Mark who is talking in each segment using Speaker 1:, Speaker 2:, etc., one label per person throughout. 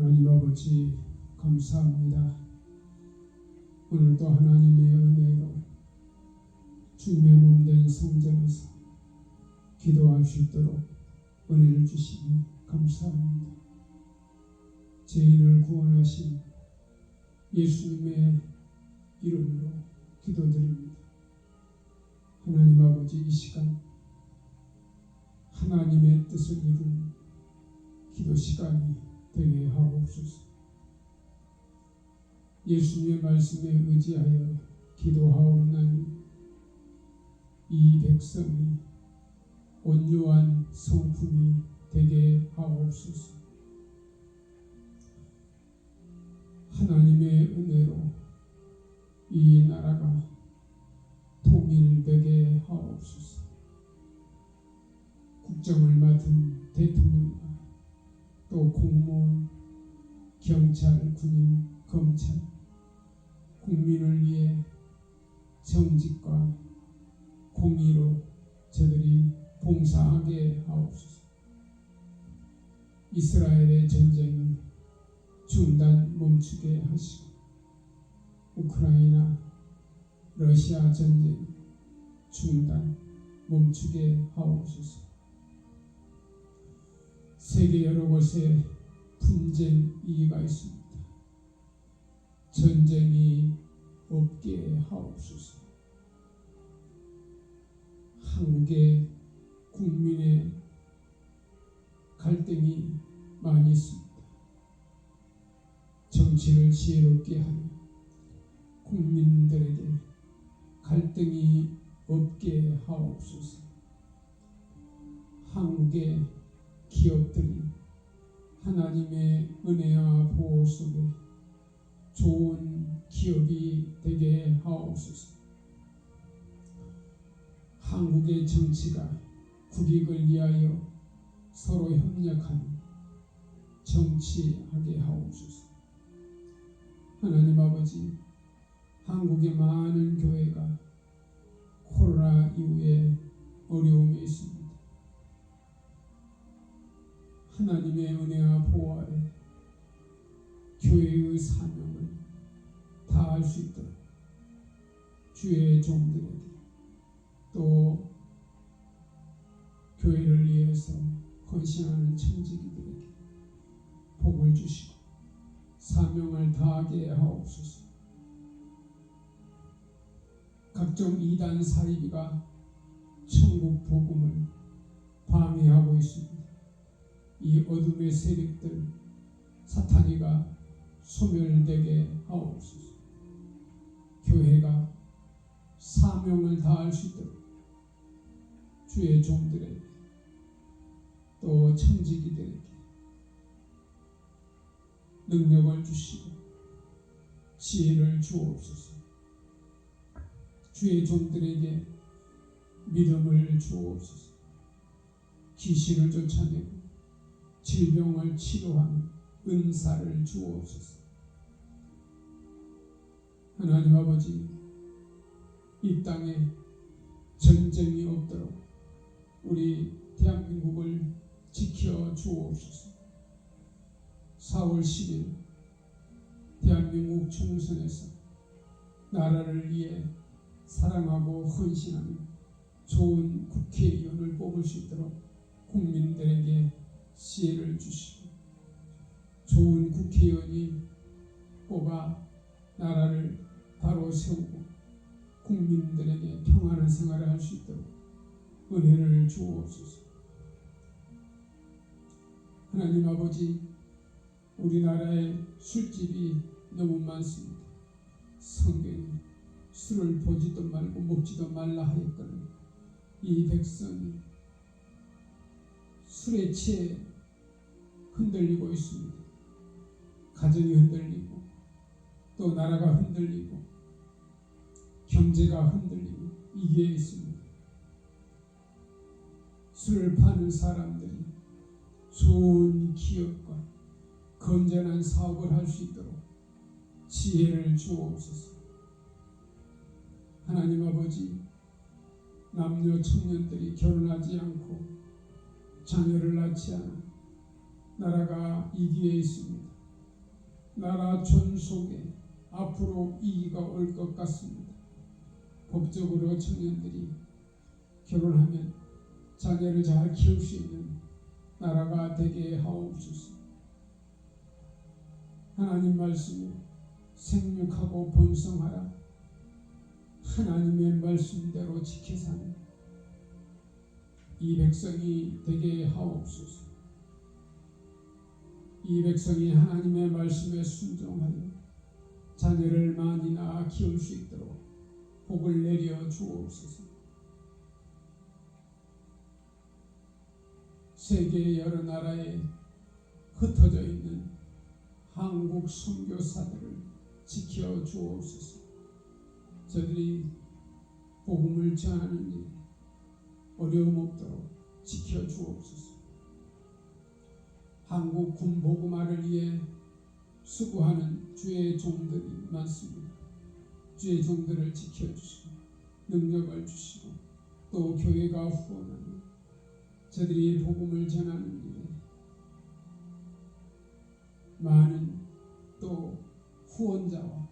Speaker 1: 하나님 아버지 감사합니다. 오늘도 하나님의 은혜로 주님의 몸된 성전에서 기도할 수 있도록 은혜를 주시니 감사합니다. 죄인을 구원하신 예수님의 이름으로 기도드립니다. 하나님 아버지, 이 시간 하나님의 뜻을 이루는 기도 시간이 되게 하옵소서. 예수님의 말씀에 의지하여 기도하옵나니 이 백성이 온유한 성품이 되게 하옵소서. 하나님의 은혜로 이 나라가 통일되게 하옵소서. 국정을 맡은 대통령과 또 공무원, 경찰, 군인, 검찰, 국민을 위해 정직과 공의로 저들이 봉사하게 하옵소서. 이스라엘의 전쟁이 중단 멈추게 하시고 우크라이나, 러시아 전쟁 중단 멈추게 하옵소서. 세계 여러 곳에 분쟁이가 있습니다. 전쟁이 없게 하옵소서. 한국의 국민의 갈등이 많이 있습니다. 정치를 지혜롭게 하여 국민들에게 갈등이 없게 하옵소서. 한국의 기업들이 하나님의 은혜와 보호 속에 좋은 기업이 되게 하옵소서. 한국의 정치가 국익을 위하여 서로 협력하는 정치하게 하옵소서. 하나님 아버지, 한국의 많은 교회가 코로나 이후에 어려움이 있습니다. 하나님의 은혜와 보호 아래 교회의 사명을 다할 수 있도록 주의 종들에게 또 교회를 위해서 헌신하는 청지기들에게 복을 주시고 사명을 다하게 하옵소서. 각종 이단 사이비가 천국 복음을 방해하고 있습니다. 이 어둠의 세력들 사탄이가 소멸되게 하옵소서. 교회가 사명을 다할 수 있도록 주의 종들에게 또 청지기들에게 능력을 주시고 지혜를 주옵소서. 주의 종들에게 믿음을 주옵소서. 귀신을 쫓아내고 질병을 치료하는 은사를 주옵소서. 하나님 아버지, 이 땅에 전쟁이 없도록 우리 대한민국을 지켜 주옵소서. 4월 10일 대한민국 총선에서 나라를 위해 사랑하고 헌신하는 좋은 국회의원을 뽑을 수 있도록 국민들에게 지혜를 주시고 좋은 국회의원이 뽑아 나라를 바로 세우고 국민들에게 평안한 생활을 할 수 있도록 은혜를 주옵소서. 하나님 아버지, 우리나라에 술집이 너무 많습니다. 성경이 술을 보지도 말고 먹지도 말라 하였거늘 이 백성이 술에 취해 흔들리고 있습니다. 가정이 흔들리고 또 나라가 흔들리고 경제가 흔들리고 이게 있습니다. 술을 파는 사람들이 좋은 기업과 건전한 사업을 할 수 있도록 지혜를 주옵소서. 하나님 아버지, 남녀 청년들이 결혼하지 않고 자녀를 낳지 않아 나라가 위기에 있습니다. 나라 존속에 앞으로 이기가 올 것 같습니다. 법적으로 청년들이 결혼하면 자녀를 잘 키울 수 있는 나라가 되게 하옵소서. 하나님 말씀에 생육하고 번성하라. 하나님의 말씀대로 지켜 사는 이 백성이 되게 하옵소서. 이 백성이 하나님의 말씀에 순종하여 자녀를 많이 낳아 키울 수 있도록 복을 내려 주옵소서. 세계 여러 나라에 흩어져 있는 한국 선교사들을 지켜 주옵소서. 저들이 복음을 전하는 일 어려움 없도록 지켜 주옵소서. 한국 군복음화를 위해 수고하는 주의 종들이 많습니다. 주의 종들을 지켜주시고 능력을 주시고 또 교회가 후원하는 저들이 복음을 전하는 일에 많은 또 후원자와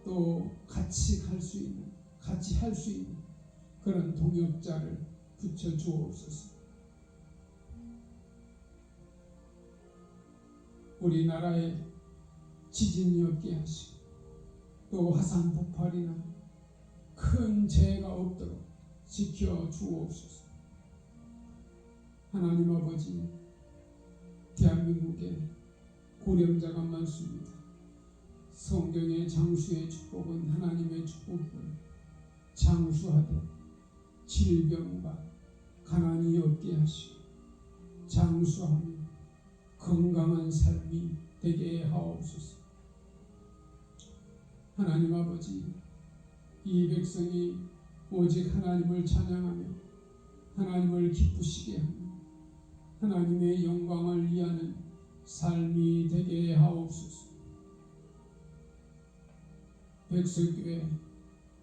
Speaker 1: 또 같이 할 수 있는 그런 동역자를 붙여 주옵소서. 우리나라에 지진이 없게 하시고 또 화산 폭발이나 큰 재해가 없도록 지켜 주옵소서. 하나님 아버지, 대한민국에 고령자가 많습니다. 성경의 장수의 축복은 하나님의 축복이요 장수하되 질병과 가난이 없게 하시고 장수하며 건강한 삶이 되게 하옵소서. 하나님 아버지, 이 백성이 오직 하나님을 찬양하며 하나님을 기쁘시게 하며 하나님의 영광을 위하는 삶이 되게 하옵소서. 백설교회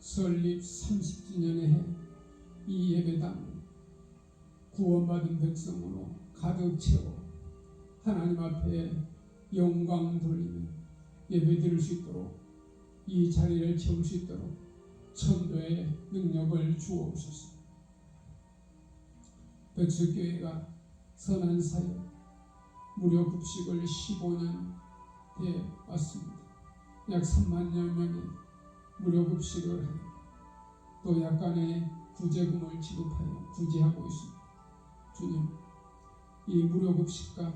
Speaker 1: 설립 30주년의 해 이 예배당을 구원받은 백성으로 가득 채워 하나님 앞에 영광 돌리며 예배드릴 수 있도록 이 자리를 채울 수 있도록 천도의 능력을 주옵소서. 백설교회가 선한 사역 무료 급식을 15년 해 왔습니다. 약 3만여 명의 무료 급식을 하여 또 약간의 구제금을 지급하여 구제하고 있습니다. 주님, 이 무료 급식과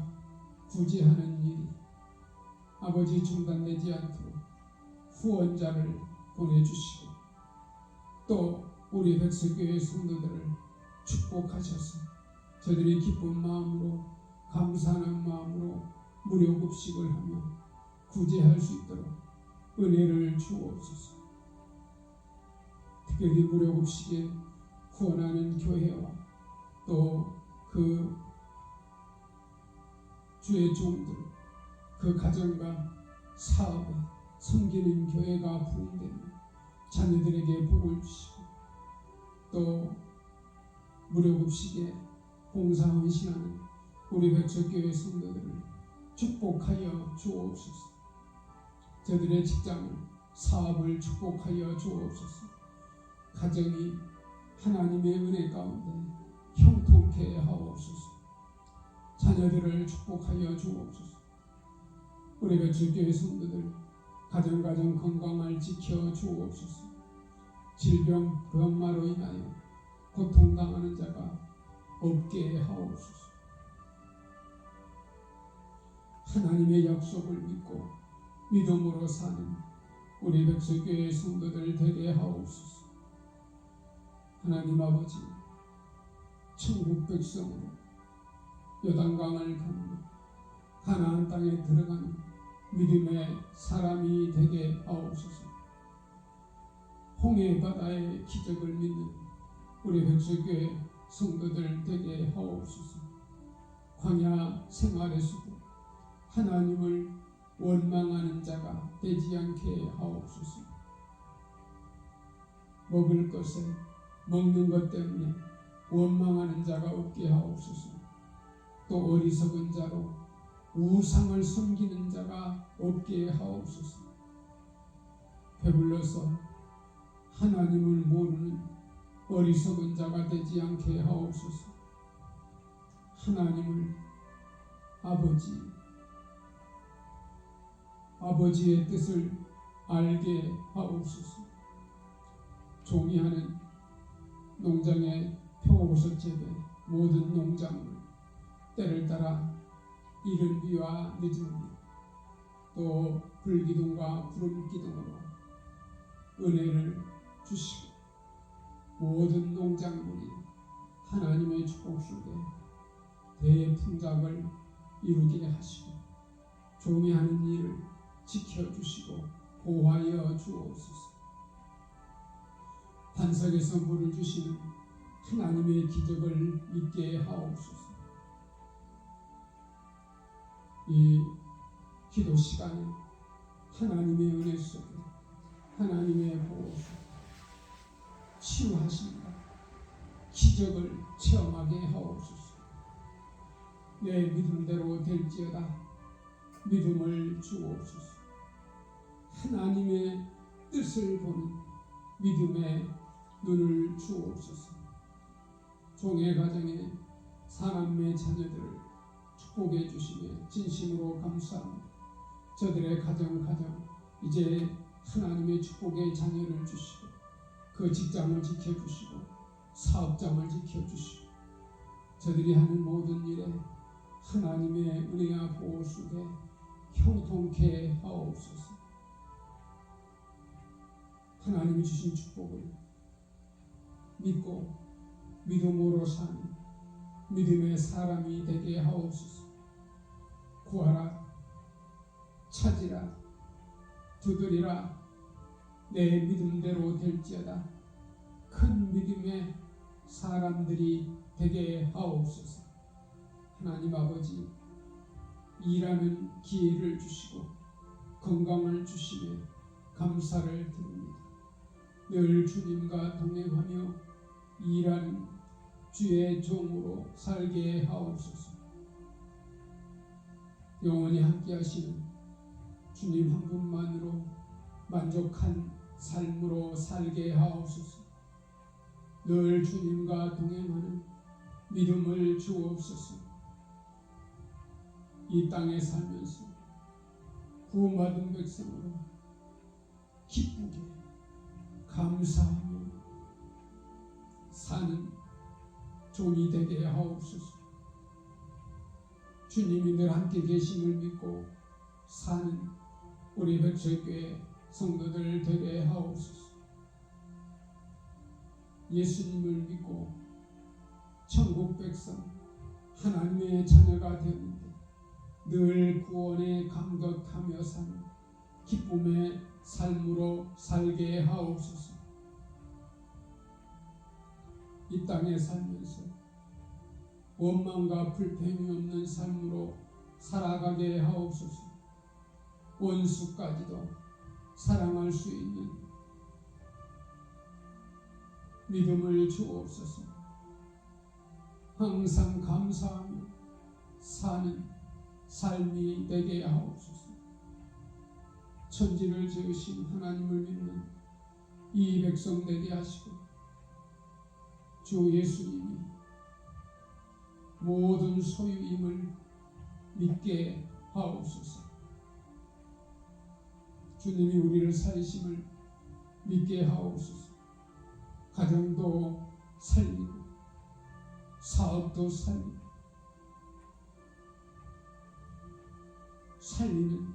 Speaker 1: 구제하는 일이 아버지 중단되지 않도록 후원자를 보내주시고 또 우리 백설교회 성도들을 축복하셔서 저들이 기쁜 마음으로 감사하는 마음으로 무료 급식을 하며 구제할 수 있도록 은혜를 주옵소서. 특별히 무료 급식에 후원하는 교회와 또 그 주의 종들, 그 가정과 사업에 섬기는 교회가 부흥되며 자녀들에게 복을 주시고 또 무료 급식에 봉사 헌신하는 우리 백설교회 성도들을 축복하여 주옵소서. 저들의 직장을 사업을 축복하여 주옵소서. 가정이 하나님의 은혜 가운데 형통케 하옵소서. 자녀들을 축복하여 주옵소서. 우리 백설교회 성도들 가정 건강을 지켜 주옵소서. 질병 병마로 인하여 고통당하는 자가 없게 하옵소서. 하나님의 약속을 믿고 믿음으로 사는 우리 백설교회 성도들 되게 하옵소서. 하나님 아버지, 천국 백성으로 요단강을 건너 가나안 땅에 들어가는 믿음의 사람이 되게 하옵소서. 홍해 바다의 기적을 믿는 우리 백설교회 성도들 되게 하옵소서. 광야 생활에서도 하나님을 원망하는 자가 되지 않게 하옵소서. 먹을 것에 먹는 것 때문에 원망하는 자가 없게 하옵소서. 또 어리석은 자로 우상을 섬기는 자가 없게 하옵소서. 배불러서 하나님을 모르는 어리석은 자가 되지 않게 하옵소서. 하나님을 아버지의 뜻을 알게 하옵소서. 종이 하는 농장의 표고버섯 재배 모든 농작물 때를 따라 이른 비와 늦은 비 또 불기둥과 구름기둥으로 은혜를 주시고 모든 농작물이 하나님의 축복 속에 대풍작을 이루게 하시고 종이 하는 일을 지켜주시고 보호하여 주옵소서. 반석에서 물을 주시는 하나님의 기적을 믿게 하옵소서. 이 기도 시간에 하나님의 은혜 속에 하나님의 보호 속에 치유하신다 기적을 체험하게 하옵소서. 내 믿음대로 될지어다 믿음을 주옵소서. 하나님의 뜻을 보는 믿음의 눈을 주옵소서. 종의 가정에 사남매 자녀들을 축복해 주시며 진심으로 감사합니다. 저들의 가정 이제 하나님의 축복의 자녀를 주시고 그 직장을 지켜주시고 사업장을 지켜주시고 저들이 하는 모든 일에 하나님의 은혜와 보호 속에 형통케 하옵소서. 하나님이 주신 축복을 믿고 믿음으로 사는 믿음의 사람이 되게 하옵소서. 구하라 찾으라 두드리라 내 믿음대로 될지어다 큰 믿음의 사람들이 되게 하옵소서. 하나님 아버지 일하는 기회를 주시고 건강을 주시며 감사를 드립니다. 늘 주님과 동행하며 일하는 주의 종으로 살게 하옵소서. 영원히 함께 하시는 주님 한 분만으로 만족한 삶으로 살게 하옵소서. 늘 주님과 동행하는 믿음을 주옵소서. 이 땅에 살면서 구원받은 백성으로 기쁘게 감사하며 사는 종이 되게 하옵소서. 주님이 늘 함께 계심을 믿고 사는 우리 백설교회 성도들 되게 하옵소서. 예수님을 믿고 천국 백성 하나님의 자녀가 되었는데 늘 구원에 감격하며 사는 기쁨의 삶으로 살게 하옵소서. 이 땅에 살면서 원망과 불평이 없는 삶으로 살아가게 하옵소서. 원수까지도 사랑할 수 있는 믿음을 주옵소서. 항상 감사하며 사는 삶이 되게 하옵소서. 천지를 지으신 하나님을 믿는 이 백성 되게 하시고 주 예수님이 모든 소유임을 믿게 하옵소서. 주님이 우리를 살리심을 믿게 하옵소서. 가정도 살리고 사업도 살리고 살리는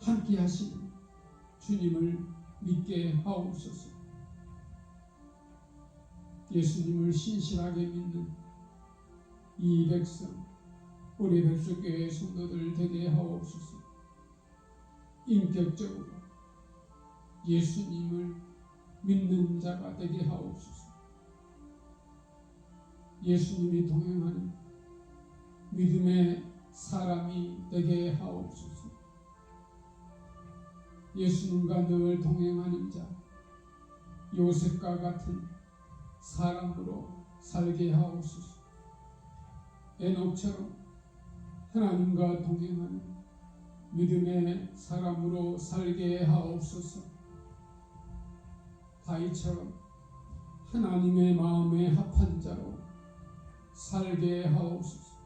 Speaker 1: 함께 하시는 주님을 믿게 하옵소서. 예수님을 신실하게 믿는 이 백성 우리 백석교회 성도들 되게 하옵소서. 인격적으로 예수님을 믿는 자가 되게 하옵소서. 예수님이 동행하는 믿음의 사람이 되게 하옵소서. 예수님과 늘 동행하는 자 요셉과 같은 사람으로 살게 하옵소서. 에녹처럼 하나님과 동행하는 믿음의 사람으로 살게 하옵소서. 다윗처럼 하나님의 마음에 합한 자로 살게 하옵소서.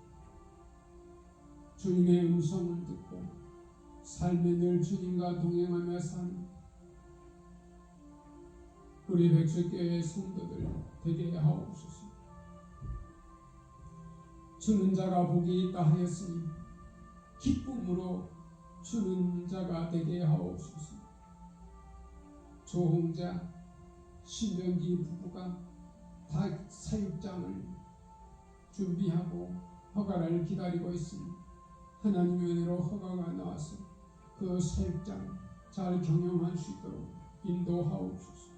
Speaker 1: 주님의 음성을 듣고 삶에 늘 주님과 동행하며 사는 우리 백설교회 성도들 되게 하옵소서. 주는 자가 복이 있다 하였으니 기쁨으로 주는 자가 되게 하옵소서. 조홍자, 신명기 부부가 다 사육장을 준비하고 허가를 기다리고 있으니 하나님의 은혜로 허가가 나와서 그 사육장 잘 경영할 수 있도록 인도하옵소서.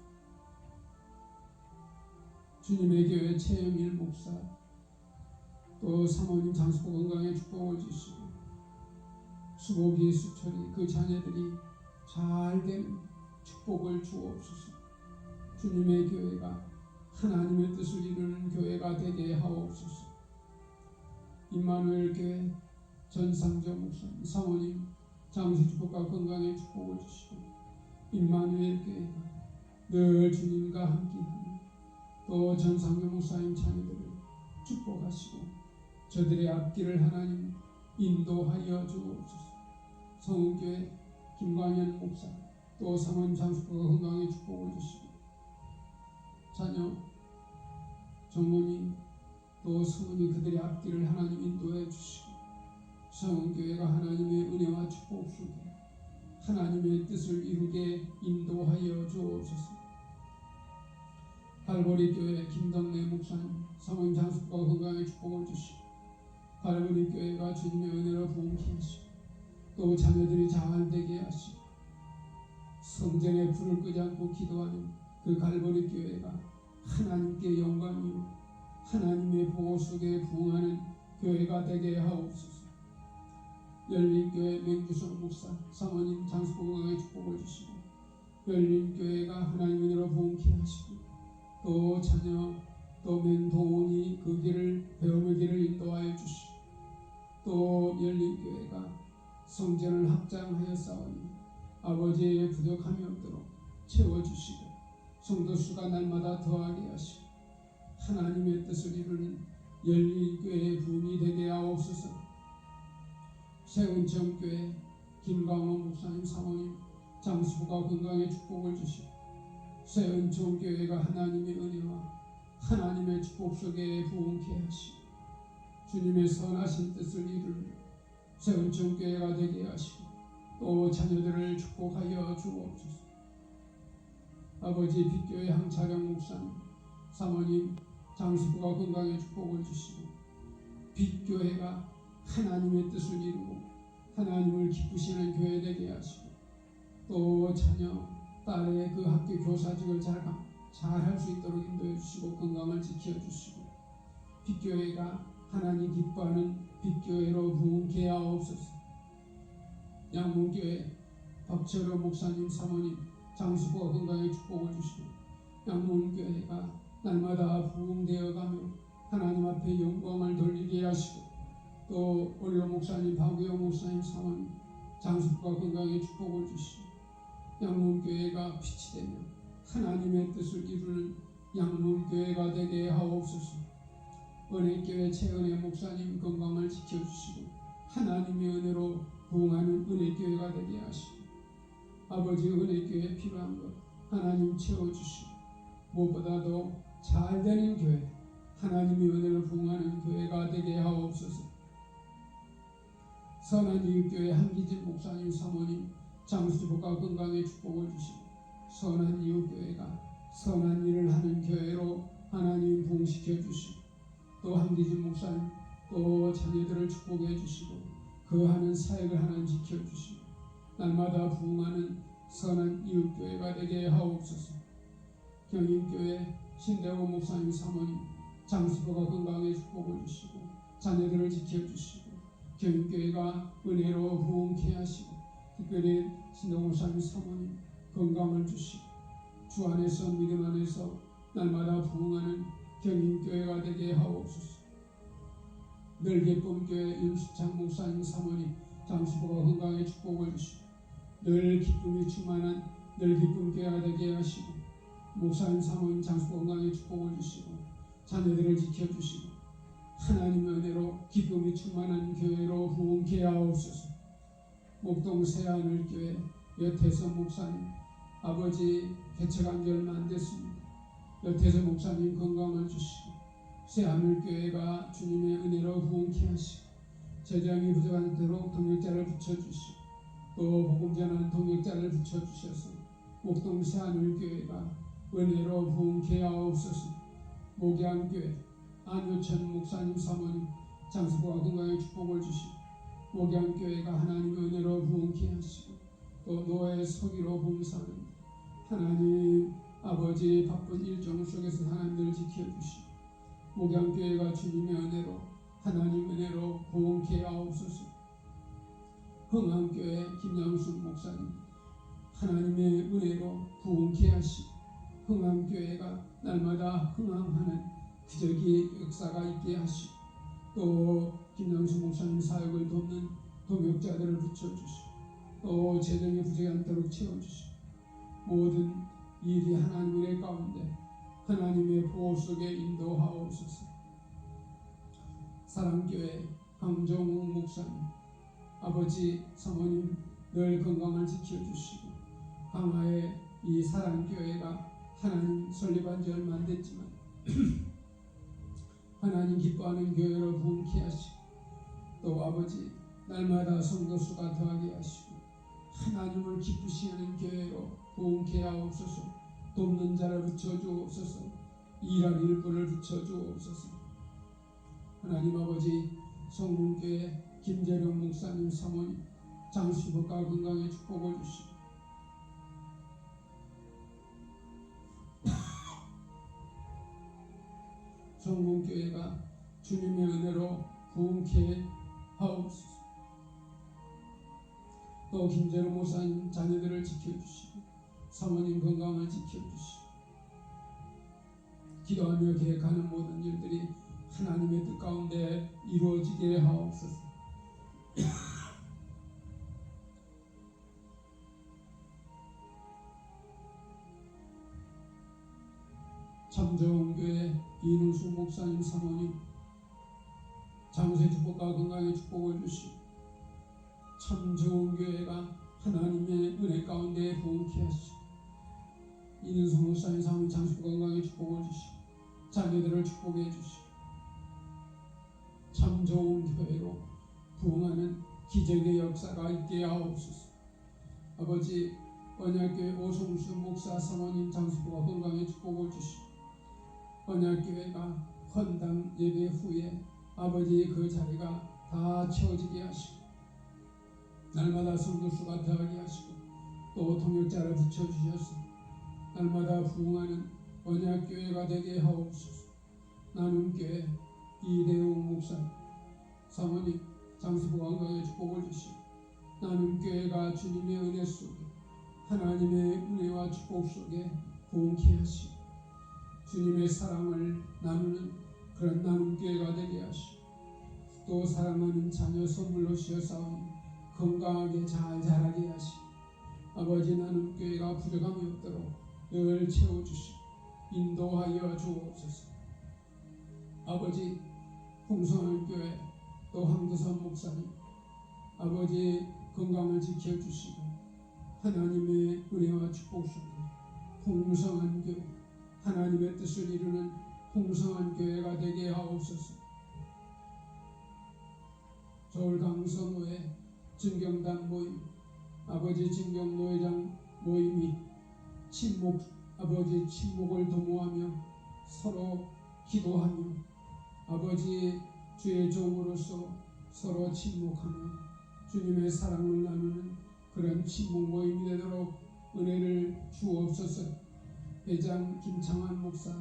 Speaker 1: 주님의 교회 최영일 목사, 또 사모님 장수고 건강에 축복을 주시고 수복이 수철이 그 자녀들이 잘 되는 축복을 주옵소서. 주님의 교회가 하나님의 뜻을 이루는 교회가 되게 하옵소서. 임마누엘 교회 전상조 목사님, 사모님 장수 축복과 건강에 축복을 주시고 임마누엘 교회가 늘 주님과 함께하는 또 전상조 목사님 자녀들을 축복하시고 저들의 앞길을 하나님 인도하여 주옵소서. 성은교회 김광현 목사 또 사모님 장수국과 건강에 축복을 주시고 자녀 정원이 또 성은이 그들의 앞길을 하나님 인도해 주시고 성은교회가 하나님의 은혜와 축복 속에 하나님의 뜻을 이루게 인도하여 주옵소서. 갈보리 교회 김덕래 목사님 사모님 장수국과 건강에 축복을 주시고 갈보리 교회가 주님의 은혜로 부흥케 하시고 또 자녀들이 잘 되게 하시고 성전에 불을 끄지 않고 기도하는 그 갈보리 교회가 하나님께 영광이요 하나님의 보호 속에 부흥하는 교회가 되게 하옵소서. 열린교회 맹주성 목사 사모님 장수국 건강에 축복을 주시고 열린교회가 하나님의 은혜로 부흥케 하시고 또 자녀 또 맹도원이 그 길을 배움의 길을 인도하여 주시고 또 열린교회가 성전을 확장하여 쌓으니 아버지의 부족함이 없도록 채워주시고 성도수가 날마다 더하게 하시고 하나님의 뜻을 이루는 열린교회의 부흥이 되게 하옵소서. 세운정교회 김광원 목사님 사모님 장수부가 건강에 축복을 주시고 세운정교회가 하나님의 은혜와 하나님의 축복 속에 부흥케 하시고 주님의 선하신 뜻을 이루는 세운정교회가 되게 하시고 또 자녀들을 축복하여 주옵소서. 아버지 빛교회 항차령 목사님 사모님 장수부가 건강에 축복을 주시고 빛교회가 하나님의 뜻을 이루고 하나님을 기쁘시는 교회 되게 하시고 또 자녀 딸의 그 학교 교사직을 잘 할 수 있도록 인도해 주시고 건강을 지켜주시고 빛교회가 하나님 기뻐하는 빛교회로 부흥케 하옵소서. 양문교회 박철호 목사님 사모님 장수부가 건강에 축복을 주시고 양문교회가 날마다 부흥되어가며 하나님 앞에 영광을 돌리게 하시고 또 원로 목사님 박우영 목사님 사모님 장수부가 건강에 축복을 주시고 양문교회가 빛이 되며 하나님의 뜻을 이루는 양문교회가 되게 하옵소서. 은혜교회 최은혜 목사님 건강을 지켜주시고 하나님의 은혜로 부흥하는 은혜교회가 되게 하시고 아버지 은혜교회에 필요한 것 하나님 채워주시고 무엇보다도 잘되는 교회 하나님의 은혜로 부흥하는 교회가 되게 하옵소서. 선한 이웃교회 한기진 목사님 사모님 장수부가 건강에 축복을 주시고 선한 이웃교회가 선한 일을 하는 교회로 하나님 부흥시켜 주시고 또 한기진 목사님 또 자녀들을 축복해 주시고 그 하는 사역을 하나님 지켜 주시고 날마다 부흥하는 선한 이웃교회가 되게 하옵소서. 경인교회 신대호 목사님 사모님 장수부가 건강에 축복을 주시고 자녀들을 지켜 주시고 경인교회가 은혜로 부흥케 하시고 특별히 신대호 목사님 사모님 건강을 주시고 주 안에서 믿음 안에서 날마다 부흥하는 경인교회가 되게 하옵소서. 늘 기쁨 교회 윤수창 목사님 사모님 장수부가 건강에 축복을 주시고 늘 기쁨이 충만한 늘 기쁨 교회가 되게 하시고 목사님 사모님 장수 건강에 축복을 주시고 자녀들을 지켜주시고 하나님의 은혜로 기쁨이 충만한 교회로 부흥케 하옵소서. 목동 새하늘교회 여태서 목사님 아버지 개척한 지 얼마 안 됐습니다. 여태서 목사님 건강을 주시고 새하늘교회가 주님의 은혜로 부흥케 하시고 재정이 부족하도록 동역자를 붙여주시고 또 복음 전하는 동역자를 붙여주셔서 목동 새하늘교회가 은혜로 부흥케 하옵소서. 목양교회 안효천 목사님 사모님 장수부가 건강에 축복을 주시고 목양교회가 하나님의 은혜로 부흥케 하시고 또 노예 서기로 봉사하는 하나님 아버지 바쁜 일정 속에서 하나님을 지켜주시고 목양교회가 주님의 은혜로 하나님 은혜로 부흥케 하옵소서. 흥암교회 김양순 목사님 하나님의 은혜로 부흥케 하시고 흥암교회가 날마다 흥암하는 기적의 역사가 있게 하시고 또 김양순 목사님 사역을 돕는 동역자들을 붙여주시고 또 재정이 부족하지 않도록 채워주시고 모든 일이 하나님의 가운데 하나님의 보호 속에 인도하옵소서. 사랑교회 황정욱 목사님 아버지 사모님 늘 건강을 지켜주시고 강화의 이 사랑교회가 하나님 설립한 지 얼마 안 됐지만 하나님 기뻐하는 교회로 부흥케 하시고 또 아버지 날마다 성도수가 더하게 하시고 하나님을 기쁘시하는 교회로 부흥케 하옵소서. 돕는 자를 붙여주옵소서. 일할 일꾼을 붙여주옵소서. 하나님 아버지 성문교회 김재령 목사님 사모님 장수복과 건강에 축복을 주시고 성문교회가 주님의 은혜로 부흥케 하옵소서. 또 김재룡 목사님 자녀들을 지켜주시고 사모님 건강을 지켜주시고 기도하며 계획하는 모든 일들이 하나님의 뜻 가운데 이루어지게 하옵소서. 참정교회 이능수 목사님 사모님 장세 축복과 건강의 축복을 주시고 참 좋은 교회가 하나님의 은혜 가운데 부흥케 하시고 이능수 목사님 사모님 장수 건강의 축복을 주시고 자녀들을 축복해 주시고 참 좋은 교회로 부흥하는 기적의 역사가 있게 하옵소서. 아버지 언약교회 오성수 목사 사모님 장수부가 건강의 축복을 주시고 언약교회가 헌당 예배 후에 아버지의 그 자리가 다 채워지게 하시고 날마다 성도수가 더하게 하시고 또 통역자를 붙여주셔서 날마다 부흥하는 언약교회가 되게 하옵소서. 나눔교회 이대웅 목사 사모님 장수부 건강에 축복을 주시고 나눔교회가 주님의 은혜 속에 하나님의 은혜와 축복 속에 부흥케 하시고 주님의 사랑을 나누는 그런 나눔교회가 되게 하시고 또 사랑하는 자녀 선물로 씌어싸우니 건강하게 잘 자라게 하시고 아버지 나눔교회가 부족함이 없도록 늘 채워주시고 인도하여 주옵소서. 아버지 풍성한 교회 또 황두선 목사님 아버지 건강을 지켜주시고 하나님의 은혜와 축복 속에 풍성한 교회 하나님의 뜻을 이루는 풍성한 교회가 되게 하옵소서. 서울 강성호의 증경단 모임 아버지 증경노회장 모임이 아버지 친목을 도모하며 서로 기도하며 아버지 주의 종으로서 서로 친목하며 주님의 사랑을 나누는 그런 친목 모임이 되도록 은혜를 주옵소서. 회장 김창환 목사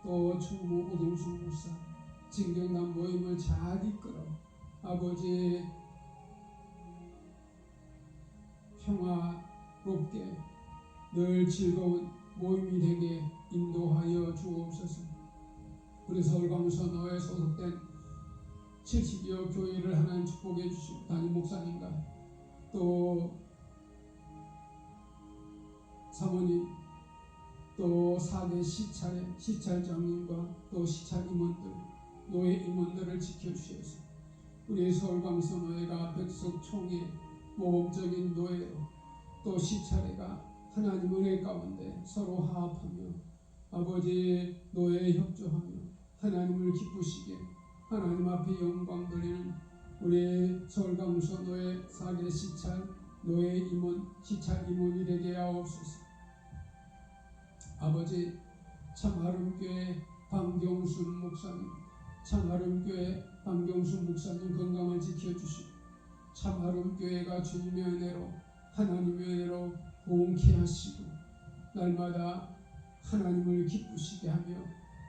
Speaker 1: 또 총무 오동순 목사 진경단 모임을 잘 이끌어 아버지의 평화롭게 늘 즐거운 모임이 되게 인도하여 주옵소서. 우리 서울광선호에 소속된 70여 교회를 하나님 축복해 주시고 담임 목사님과 또 사모님 또 4대 시찰장님과 또 시찰 임원들 노예 임원들을 지켜주셔서 우리 서울방송노예가 백석총회 모범적인 노예로 또 시찰회가 하나님 은혜 가운데 서로 화합하며 아버지 노예에 협조하며 하나님을 기쁘시게 하나님 앞에 영광 돌리는 우리 서울방송 노예 4개 시찰 노예 임원 시찰 임원이 되게 하옵소서. 아버지 참아름교회 방경순 목사님 참아름교회 방경순 목사님 건강을 지켜주시고 참아름교회가 주님의 은혜로 하나님의 은혜로 부흥케 하시고 날마다 하나님을 기쁘시게 하며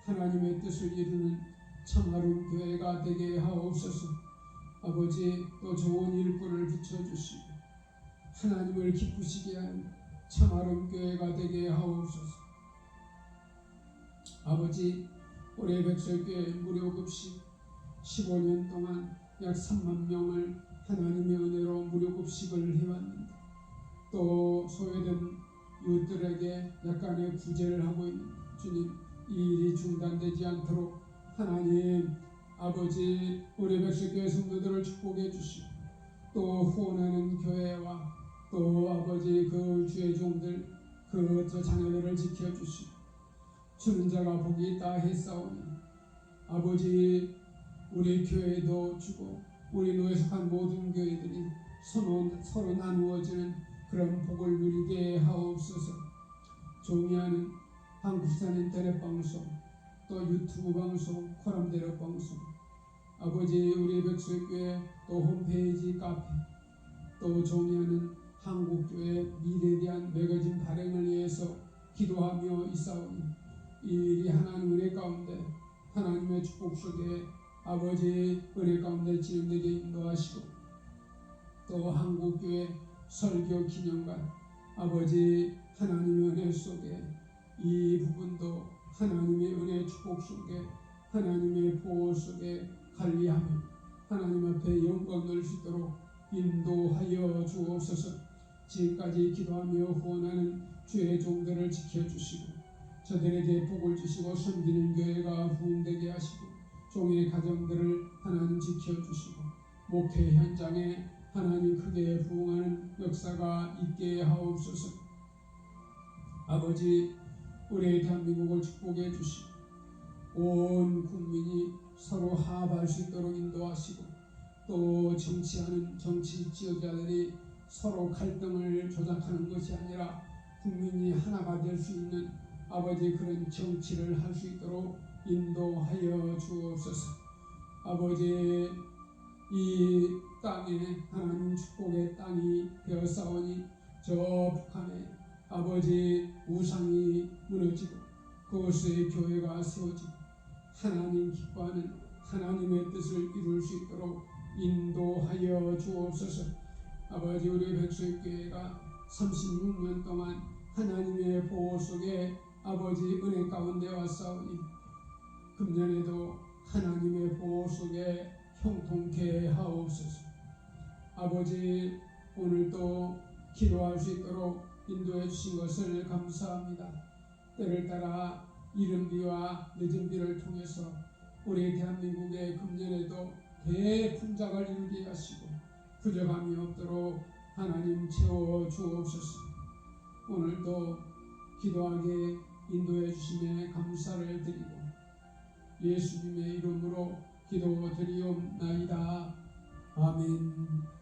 Speaker 1: 하나님의 뜻을 이루는 참아름교회가 되게 하옵소서. 아버지 또 좋은 일꾼을 붙여주시고 하나님을 기쁘시게 하는 참아름교회가 되게 하옵소서. 아버지 올해 백설교회 무료급식 15년 동안 약 3만 명을 하나님의 은혜로 무료급식을 해왔는데 또 소외된 이웃들에게 약간의 구제를 하고 있는 주님 이 일이 중단되지 않도록 하나님 아버지 올해 백설교회 성도들을 축복해 주시고 또 후원하는 교회와 또 아버지 그 주의 종들 그 자녀들을 지켜주시고 주는 자가 복이 있다 했사오니 아버지 우리 교회도 주고 우리 노예 속한 모든 교회들이 서로 나누어지는 그런 복을 누리게 하옵소서. 종이하는 한국산 인터넷 방송 또 유튜브 방송 코람대력 방송 아버지 우리 백설교회 또 홈페이지 카페 또 종이하는 한국교회 미래에 대한 매거진 발행을 위해서 기도하며 있사오니 이 일이 하나님 은혜 가운데 하나님의 축복 속에 아버지 은혜 가운데 진행되게 인도하시고 또 한국교회 설교 기념관 아버지 하나님의 은혜 속에 이 부분도 하나님의 은혜 축복 속에 하나님의 보호 속에 관리하며 하나님 앞에 영광 돌릴 수 있도록 인도하여 주옵소서. 지금까지 기도하며 후원하는 주의 종들을 지켜주시고 저들에게 복을 주시고 섬기는 교회가 부흥되게 하시고 종의 가정들을 하나님 지켜주시고 목회 현장에 하나님 크게 부흥하는 역사가 있게 하옵소서. 아버지 우리 대한민국을 축복해 주시고 온 국민이 서로 화합할 수 있도록 인도하시고 또 정치하는 정치 지도자들이 서로 갈등을 조작하는 것이 아니라 국민이 하나가 될 수 있는 아버지 그런 정치를 할 수 있도록 인도하여 주옵소서. 아버지 이 땅에 하나님 축복의 땅이 되었사오니 저 북한에 아버지 우상이 무너지고 그곳에 교회가 세워지고 하나님 기뻐하는 하나님의 뜻을 이룰 수 있도록 인도하여 주옵소서. 아버지 우리 백설교회가 36년 동안 하나님의 보호 속에 아버지 은혜 가운데 왔사오니 금년에도 하나님의 보호 속에 형통케 하옵소서. 아버지 오늘도 기도할 수 있도록 인도해 주신 것을 감사합니다. 때를 따라 이른 비와 늦은 비를 통해서 우리 대한민국의 금년에도 대풍작을 이루게 하시고 부족함이 없도록 하나님 채워 주옵소서. 오늘도 기도하게 인도해 주심에 감사를 드리고 예수님의 이름으로 기도드리옵나이다. 아멘.